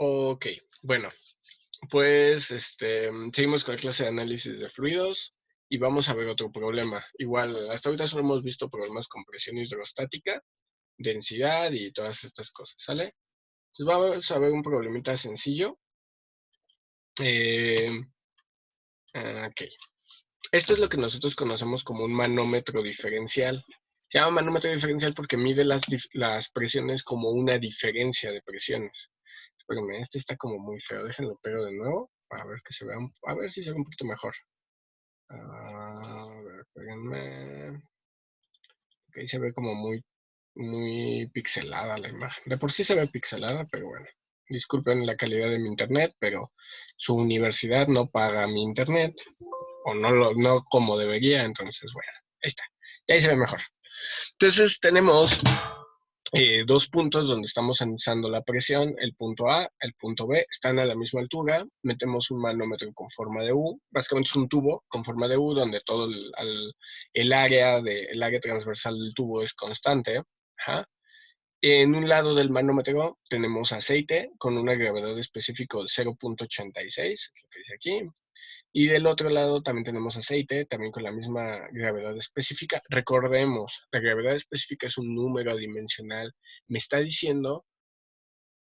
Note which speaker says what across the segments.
Speaker 1: Ok, bueno, pues seguimos con la clase de análisis de fluidos y vamos a ver otro problema. Igual, hasta ahorita solo hemos visto problemas con presión hidrostática, densidad y todas estas cosas, ¿sale? Entonces vamos a ver un problemita sencillo. Eh, ok, esto es lo que nosotros conocemos como un manómetro diferencial. Se llama manómetro diferencial porque mide las presiones como una diferencia de presiones. Espérenme, este está como muy feo. Déjenlo pego de nuevo para ver que se vea, a ver si se ve un poquito mejor. A ver, espérenme. Ok, se ve como muy pixelada la imagen. De por sí se ve pixelada, pero bueno. Disculpen la calidad de mi internet, pero su universidad no paga mi internet, o no como debería, entonces bueno, ahí está. Ya ahí se ve mejor. Entonces tenemos dos puntos donde estamos analizando la presión, el punto A, el punto B, están a la misma altura, metemos un manómetro con forma de U, básicamente es un tubo con forma de U donde todo el área transversal del tubo es constante. Ajá. En un lado del manómetro tenemos aceite con una gravedad específica de 0.86, es lo que dice aquí. Y del otro lado también tenemos aceite, también con la misma gravedad específica. Recordemos, la gravedad específica es un número dimensional. Me está diciendo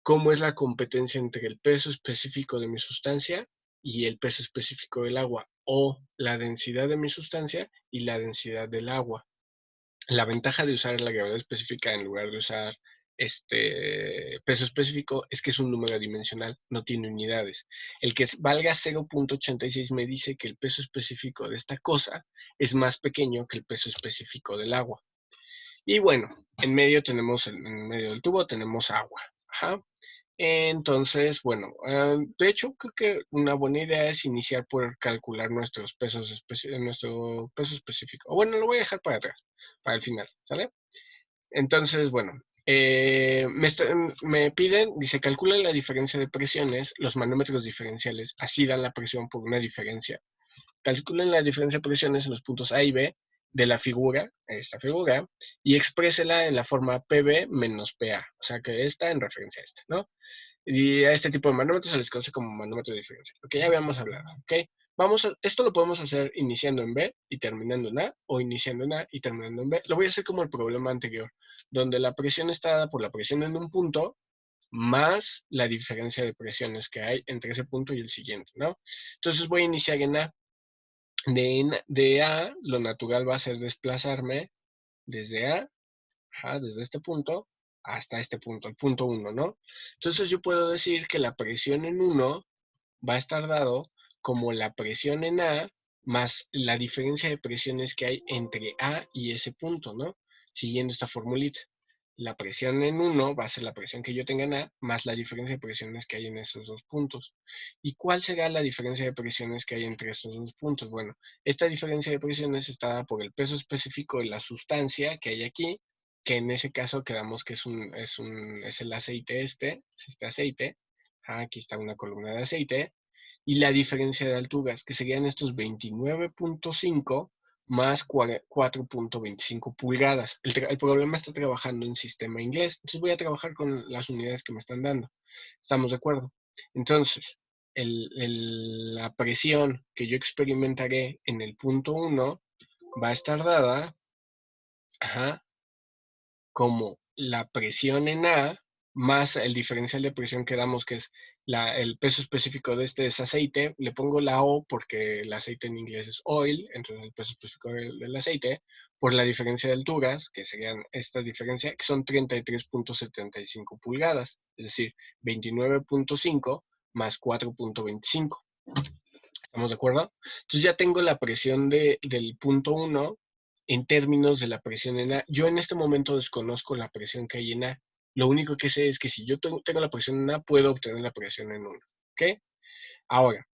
Speaker 1: cómo es la competencia entre el peso específico de mi sustancia y el peso específico del agua, o la densidad de mi sustancia y la densidad del agua. La ventaja de usar la gravedad específica en lugar de usar peso específico es que es un número dimensional, no tiene unidades. El que valga 0.86 me dice que el peso específico de esta cosa es más pequeño que el peso específico del agua. Y bueno, en medio del tubo tenemos agua. Ajá. Entonces, bueno, de hecho creo que una buena idea es iniciar por calcular nuestro peso específico. O bueno, lo voy a dejar para atrás, para el final, ¿sale? Entonces, bueno, me piden, dice, calcula la diferencia de presiones, los manómetros diferenciales, así dan la presión por una diferencia. Calculen la diferencia de presiones en los puntos A y B de la figura, esta figura, y exprésela en la forma PB menos PA, o sea que esta en referencia a esta, ¿no? Y a este tipo de manómetros se les conoce como manómetro diferencial, lo que ya habíamos hablado, ¿ok? Esto lo podemos hacer iniciando en B y terminando en A, o iniciando en A y terminando en B. Lo voy a hacer como el problema anterior, donde la presión está dada por la presión en un punto, más la diferencia de presiones que hay entre ese punto y el siguiente, ¿no? Entonces voy a iniciar en A. De A, lo natural va a ser desplazarme desde A, desde este punto, hasta este punto, el punto 1, ¿no? Entonces yo puedo decir que la presión en 1 va a estar dado como la presión en A más la diferencia de presiones que hay entre A y ese punto, ¿no? Siguiendo esta formulita. La presión en 1 va a ser la presión que yo tenga en A más la diferencia de presiones que hay en esos dos puntos. ¿Y cuál será la diferencia de presiones que hay entre estos dos puntos? Bueno, esta diferencia de presiones está dada por el peso específico de la sustancia que hay aquí, que en ese caso quedamos que es el aceite es este aceite. Aquí está una columna de aceite, y la diferencia de alturas, que serían estos 29.5 más 4.25 pulgadas. El problema está trabajando en sistema inglés, entonces voy a trabajar con las unidades que me están dando. ¿Estamos de acuerdo? Entonces, la presión que yo experimentaré en el punto 1 va a estar dada, ajá, como la presión en A más el diferencial de presión que damos, que es el peso específico de este es aceite. Le pongo la O porque el aceite en inglés es oil, entonces el peso específico del aceite, por la diferencia de alturas, que serían esta diferencia, que son 33.75 pulgadas, es decir, 29.5 más 4.25. ¿Estamos de acuerdo? Entonces ya tengo la presión del punto 1 en términos de la presión en A. Yo en este momento desconozco la presión que hay en A. Lo único que sé es que si yo tengo la presión en A, puedo obtener la presión en 1. ¿Ok? Ahora,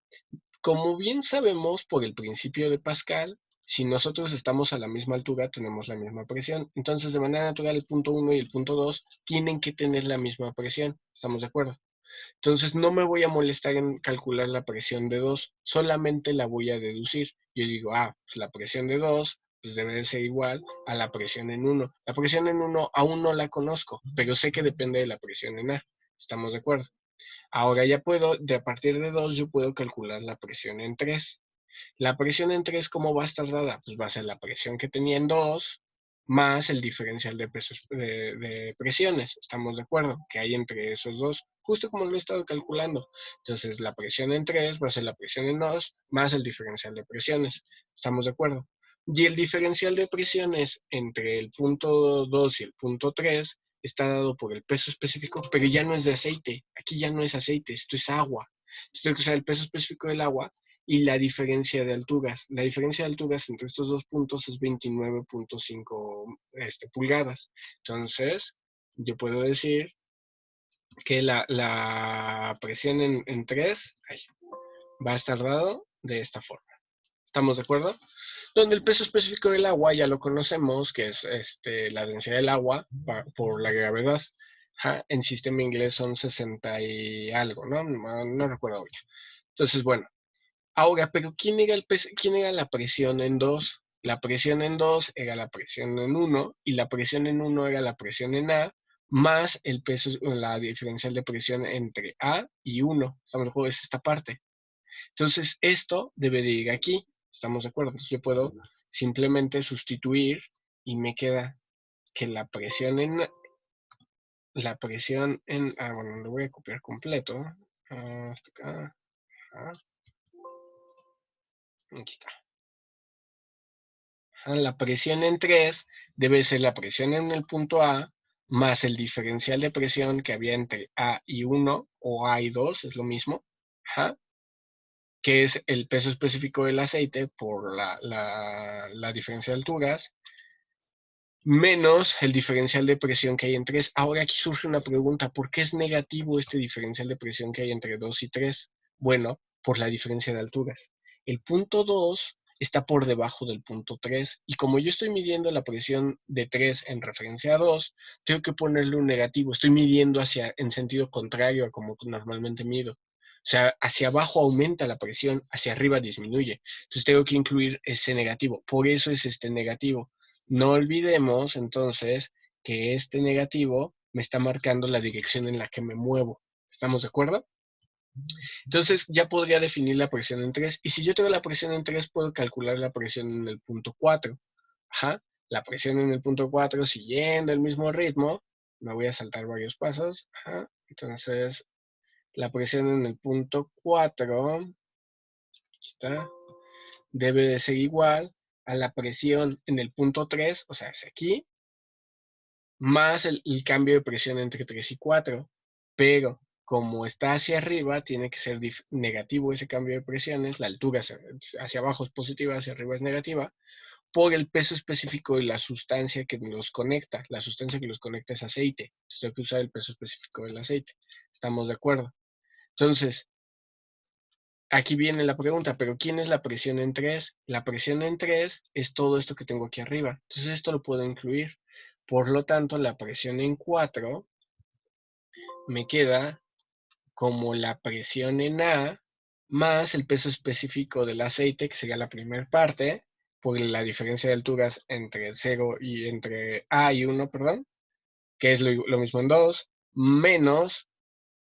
Speaker 1: como bien sabemos por el principio de Pascal, si nosotros estamos a la misma altura, tenemos la misma presión. Entonces, de manera natural, el punto 1 y el punto 2 tienen que tener la misma presión. ¿Estamos de acuerdo? Entonces no me voy a molestar en calcular la presión de 2, solamente la voy a deducir. Yo digo, pues la presión de 2 pues debe de ser igual a la presión en 1. La presión en 1 aún no la conozco, pero sé que depende de la presión en A. ¿Estamos de acuerdo? Ahora ya puedo, a partir de 2, yo puedo calcular la presión en 3. La presión en 3, ¿cómo va a estar dada? Pues va a ser la presión que tenía en 2 más el diferencial de, de presiones. ¿Estamos de acuerdo? Que hay entre esos dos, justo como lo he estado calculando. Entonces, la presión en 3 va a ser la presión en 2 más el diferencial de presiones. ¿Estamos de acuerdo? Y el diferencial de presiones entre el punto 2 y el punto 3 está dado por el peso específico, pero ya no es de aceite. Aquí ya no es aceite, esto es agua. Entonces, tengo que usar el peso específico del agua y la diferencia de alturas. La diferencia de alturas entre estos dos puntos es 29.5 pulgadas. Entonces, yo puedo decir que la presión en 3 va a estar dado de esta forma. ¿Estamos de acuerdo? Donde el peso específico del agua ya lo conocemos, que es la densidad del agua por la gravedad. En sistema inglés son 60 y algo, ¿no? No recuerdo bien. Entonces, bueno, ahora, pero ¿quién era la presión en 2? La presión en 2 era la presión en 1 y la presión en 1 era la presión en A más el peso, la diferencial de presión entre A y 1. ¿Estamos de acuerdo? Es esta parte. Entonces, esto debe de ir aquí. ¿Estamos de acuerdo? Entonces, yo puedo simplemente sustituir y me queda que la presión en... bueno, lo voy a copiar completo. Hasta acá. Aquí está. La presión en 3 debe ser la presión en el punto A más el diferencial de presión que había entre A y 1 o A y 2, es lo mismo, que es el peso específico del aceite por la diferencia de alturas, menos el diferencial de presión que hay en 3. Ahora aquí surge una pregunta, ¿por qué es negativo este diferencial de presión que hay entre 2 y 3? Bueno, por la diferencia de alturas. El punto 2 está por debajo del punto 3 y como yo estoy midiendo la presión de 3 en referencia a 2, tengo que ponerle un negativo. Estoy midiendo en sentido contrario a como normalmente mido. O sea, hacia abajo aumenta la presión, hacia arriba disminuye. Entonces tengo que incluir ese negativo. Por eso es este negativo. No olvidemos entonces que este negativo me está marcando la dirección en la que me muevo. ¿Estamos de acuerdo? Entonces ya podría definir la presión en 3. Y si yo tengo la presión en 3, puedo calcular la presión en el punto 4. La presión en el punto 4, siguiendo el mismo ritmo, me voy a saltar varios pasos. Entonces, la presión en el punto 4, aquí está, debe de ser igual a la presión en el punto 3, o sea, es aquí, más el cambio de presión entre 3 y 4, pero como está hacia arriba, tiene que ser negativo ese cambio de presiones, la altura hacia abajo es positiva, hacia arriba es negativa, por el peso específico de la sustancia que los conecta. La sustancia que los conecta es aceite, entonces tengo que usar el peso específico del aceite. ¿Estamos de acuerdo? Entonces, aquí viene la pregunta, ¿pero quién es la presión en 3? La presión en 3 es todo esto que tengo aquí arriba. Entonces esto lo puedo incluir. Por lo tanto, la presión en 4 me queda como la presión en A más el peso específico del aceite, que sería la primera parte, por la diferencia de alturas entre 0 y entre A y 1, perdón, que es lo mismo en 2, menos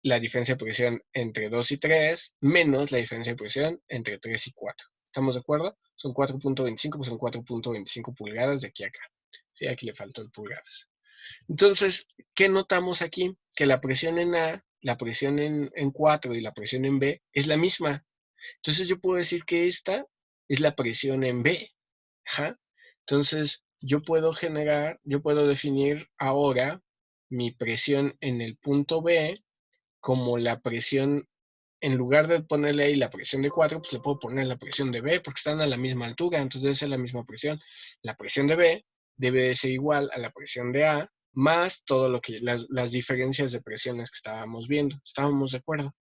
Speaker 1: la diferencia de presión entre 2 y 3, menos la diferencia de presión entre 3 y 4. ¿Estamos de acuerdo? Son 4.25, pues son 4.25 pulgadas de aquí a acá. Sí, aquí le faltó el pulgadas. Entonces, ¿qué notamos aquí? Que la presión en A, la presión en 4 y la presión en B es la misma. Entonces yo puedo decir que esta es la presión en B. Entonces, yo puedo definir ahora mi presión en el punto B como la presión, en lugar de ponerle ahí la presión de 4, pues le puedo poner la presión de B porque están a la misma altura, entonces debe ser la misma presión. La presión de B debe de ser igual a la presión de A más todo lo que las diferencias de presiones que estábamos viendo. Estábamos de acuerdo.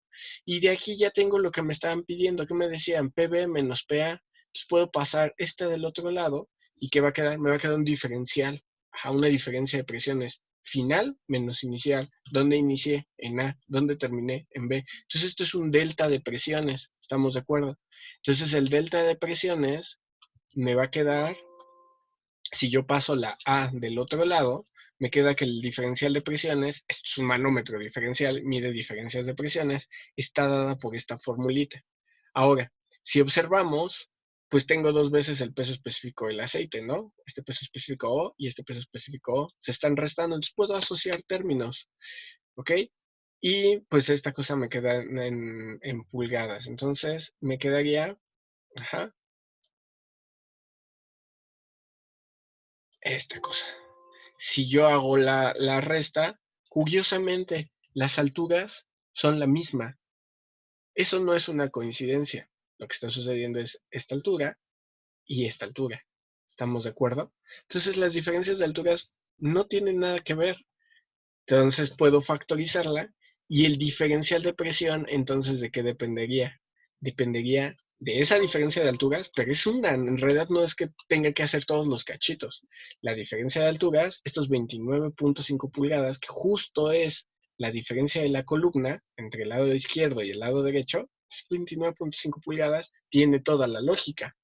Speaker 1: Y de aquí ya tengo lo que me estaban pidiendo, que me decían PB menos PA. Entonces puedo pasar del otro lado y ¿qué va a quedar? Me va a quedar un diferencial, una diferencia de presiones final menos inicial. ¿Dónde inicié? En A. ¿Dónde terminé? En B. Entonces esto es un delta de presiones. ¿Estamos de acuerdo? Entonces el delta de presiones me va a quedar, si yo paso la A del otro lado, me queda que el diferencial de presiones, esto es un manómetro diferencial, mide diferencias de presiones, está dada por esta formulita. Ahora, si observamos, pues tengo dos veces el peso específico del aceite, ¿no? Este peso específico O y este peso específico O se están restando, entonces puedo asociar términos, ¿ok? Y pues esta cosa me queda en pulgadas, entonces me quedaría, ajá, esta cosa. Si yo hago la resta, curiosamente, las alturas son la misma. Eso no es una coincidencia. Lo que está sucediendo es esta altura y esta altura. ¿Estamos de acuerdo? Entonces las diferencias de alturas no tienen nada que ver. Entonces puedo factorizarla y el diferencial de presión, entonces, ¿de qué dependería? Dependería de esa diferencia de alturas, pero es una, en realidad no es que tenga que hacer todos los cachitos. La diferencia de alturas, estos 29.5 pulgadas, que justo es la diferencia de la columna entre el lado izquierdo y el lado derecho, 29.5 pulgadas, tiene toda la lógica.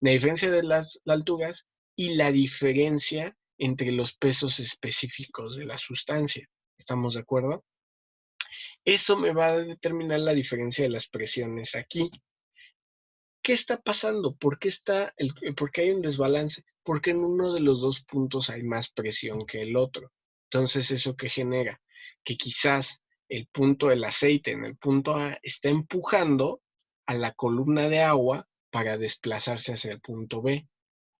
Speaker 1: La diferencia de las alturas y la diferencia entre los pesos específicos de la sustancia. ¿Estamos de acuerdo? Eso me va a determinar la diferencia de las presiones aquí. ¿Qué está pasando? ¿Por qué hay un desbalance? Porque en uno de los dos puntos hay más presión que el otro. Entonces, ¿eso qué genera? Que quizás el punto del aceite en el punto A está empujando a la columna de agua para desplazarse hacia el punto B.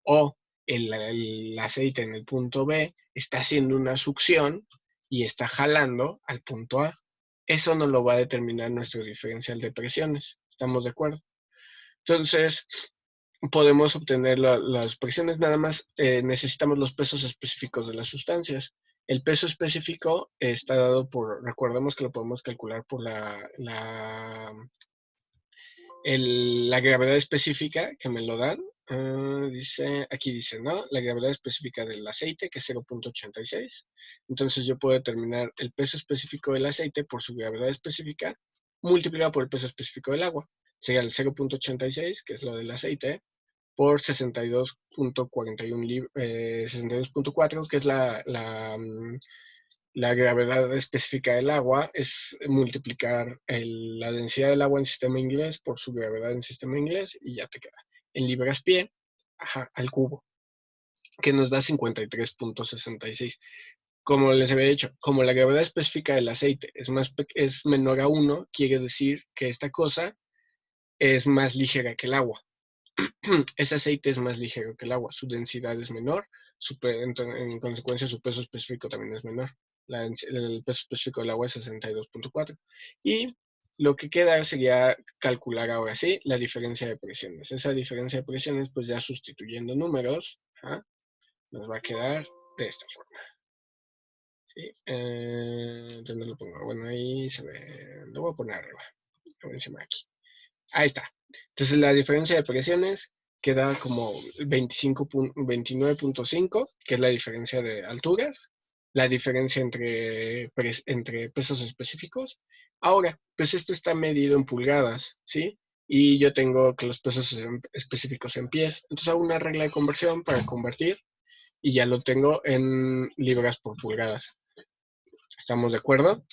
Speaker 1: O el aceite en el punto B está haciendo una succión y está jalando al punto A. Eso no lo va a determinar nuestro diferencial de presiones. ¿Estamos de acuerdo? Entonces, podemos obtener las presiones, nada más necesitamos los pesos específicos de las sustancias. El peso específico está dado por, recordemos que lo podemos calcular por la gravedad específica que me lo dan. Aquí dice, ¿no? La gravedad específica del aceite, que es 0.86. Entonces yo puedo determinar el peso específico del aceite por su gravedad específica multiplicado por el peso específico del agua. Sería el 0.86, que es lo del aceite, por 62.4, que es la gravedad específica del agua, es multiplicar la densidad del agua en sistema inglés por su gravedad en sistema inglés y ya te queda. En libras-pie, al cubo, que nos da 53.66. Como les había dicho, como la gravedad específica del aceite es menor a 1, quiere decir que esta cosa es más ligera que el agua. Ese aceite es más ligero que el agua, su densidad es menor, en consecuencia su peso específico también es menor. El peso específico del agua es 62.4. Y lo que queda sería calcular ahora sí la diferencia de presiones. Esa diferencia de presiones, pues ya sustituyendo números, nos va a quedar de esta forma. ¿Sí? ¿Dónde lo pongo? Bueno, ahí se ve. Lo voy a poner arriba. Encima aquí. Ahí está. Entonces la diferencia de presiones queda como 29.5, que es la diferencia de alturas, la diferencia entre pesos específicos. Ahora, pues esto está medido en pulgadas, ¿sí? Y yo tengo que los pesos específicos en pies. Entonces hago una regla de conversión para convertir y ya lo tengo en libras por pulgadas. ¿Estamos de acuerdo?